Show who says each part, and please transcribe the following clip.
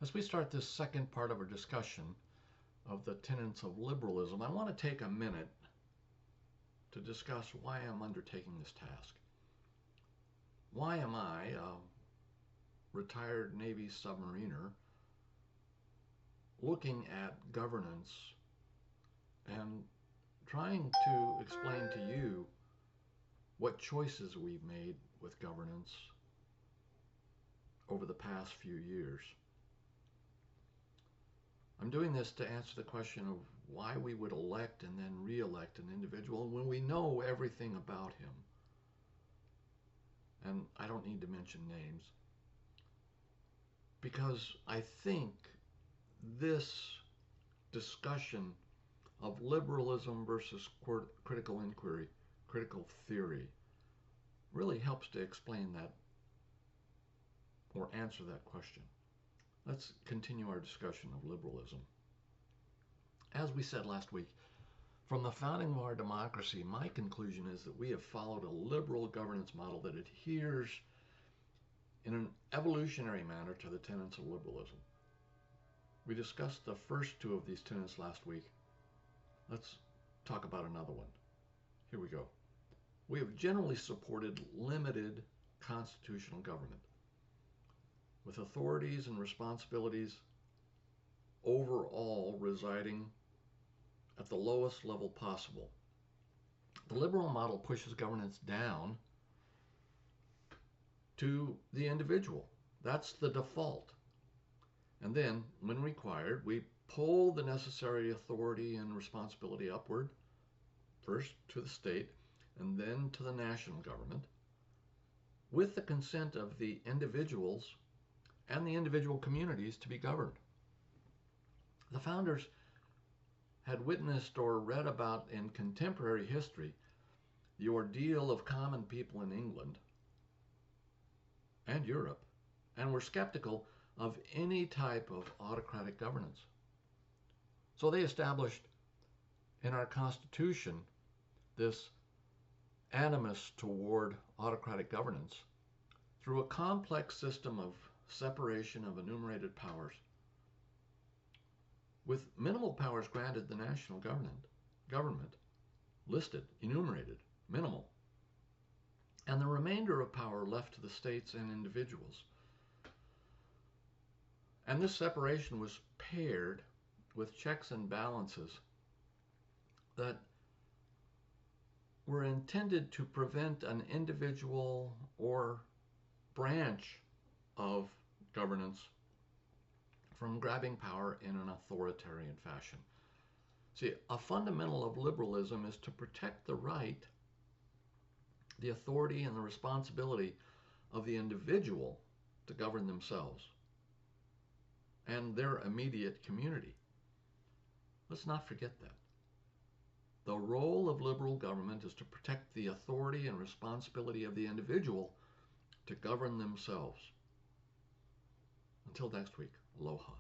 Speaker 1: As we start this second part of our discussion of the tenets of liberalism, I want to take a minute to discuss why I'm undertaking this task. Why am I, a retired Navy submariner, looking at governance and trying to explain to you what choices we've made with governance over the past few years? I'm doing this to answer the question of why we would elect and then re-elect an individual when we know everything about him. And I don't need to mention names, because I think this discussion of liberalism versus critical inquiry, critical theory, really helps to explain that or answer that question. Let's continue our discussion of liberalism. As we said last week, from the founding of our democracy, my conclusion is that we have followed a liberal governance model that adheres in an evolutionary manner to the tenets of liberalism. We discussed the first two of these tenets last week. Let's talk about another one. Here we go. We have generally supported limited constitutional government, with authorities and responsibilities overall residing at the lowest level possible. The liberal model pushes governance down to the individual. That's the default. And then, when required, we pull the necessary authority and responsibility upward, first to the state and then to the national government, with the consent of the individuals and the individual communities to be governed. The founders had witnessed or read about in contemporary history the ordeal of common people in England and Europe, and were skeptical of any type of autocratic governance. So they established in our Constitution this animus toward autocratic governance through a complex system of separation of enumerated powers, with minimal powers granted the national government, listed, enumerated, minimal, and the remainder of power left to the states and individuals. And this separation was paired with checks and balances that were intended to prevent an individual or branch of governance from grabbing power in an authoritarian fashion. See, a fundamental of liberalism is to protect the right, the authority, and the responsibility of the individual to govern themselves and their immediate community. Let's not forget that. The role of liberal government is to protect the authority and responsibility of the individual to govern themselves. Until next week, aloha.